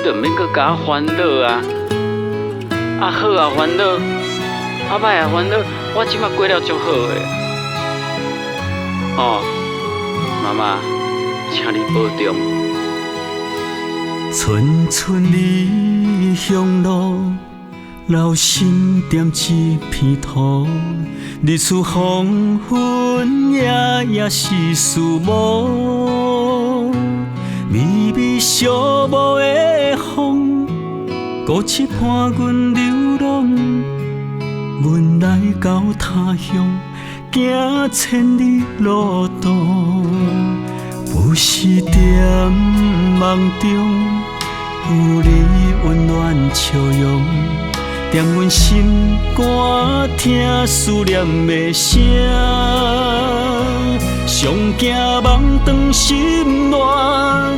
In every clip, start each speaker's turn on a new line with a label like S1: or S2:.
S1: 就免阁甲我烦恼啊！啊好啊烦恼，啊歹啊烦恼，我即马过了足好诶。哦，妈妈，请你保重。
S2: 寸寸离乡路，留心点一片土。日出黄昏，夜夜是思慕。微微小无的风，孤凄伴阮流浪。阮来到他乡，行千里路途。不是在梦中有你温暖笑容，踮阮心肝听思念的声，上惊梦长心乱，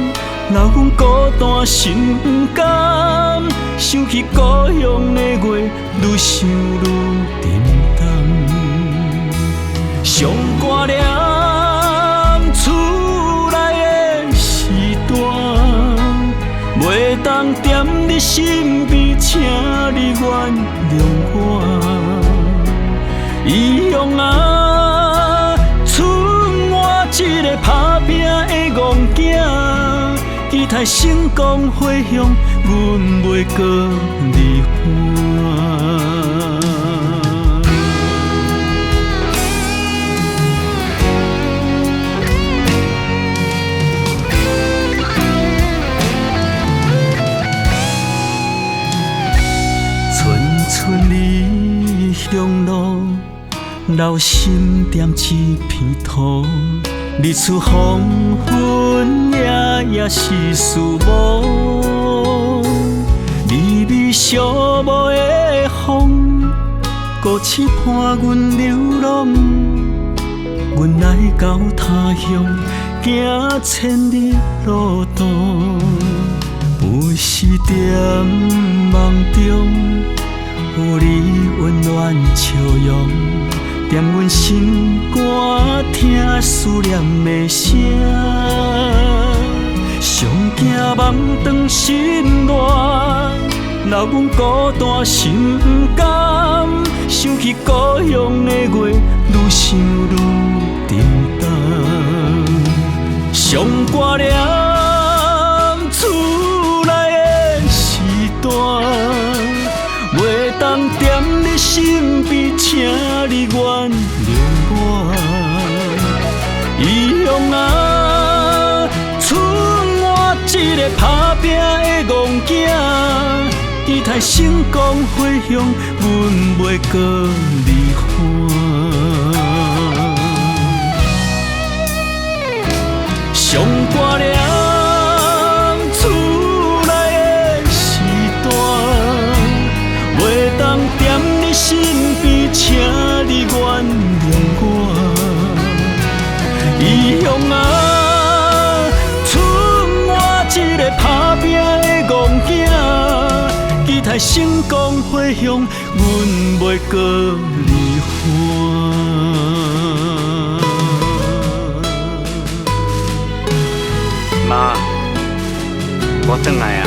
S2: 留阮孤单心不甘，想起故乡的月，愈想愈沉重，上挂念厝内的时段，袂当踮你身边，请你原谅我。异乡啊，剩我一个打拼的戆囝，期待成功回乡，阮袂搁离婚。村里乡路，留心点一片土。日出黄昏，夜夜是思慕。微微小无的风，孤凄伴阮流浪。阮来到他乡，行千里路途。不是在梦中有你温暖笑容，踮阮心肝听思念的声，上惊梦长心乱，留阮孤单心不甘，想起故乡的月，愈想愈沉重，上挂念厝内的时段。袂当踮你身边，请你原谅我。异乡啊，剩我一个打拼的戆囝，期待成功回乡，阮袂搁离婚。上挂念踮你身边，请你原谅我。异乡啊，剩我一个打拼的戆囝，期待成功回乡，阮袂搁离婚。
S1: 妈，我转来啊。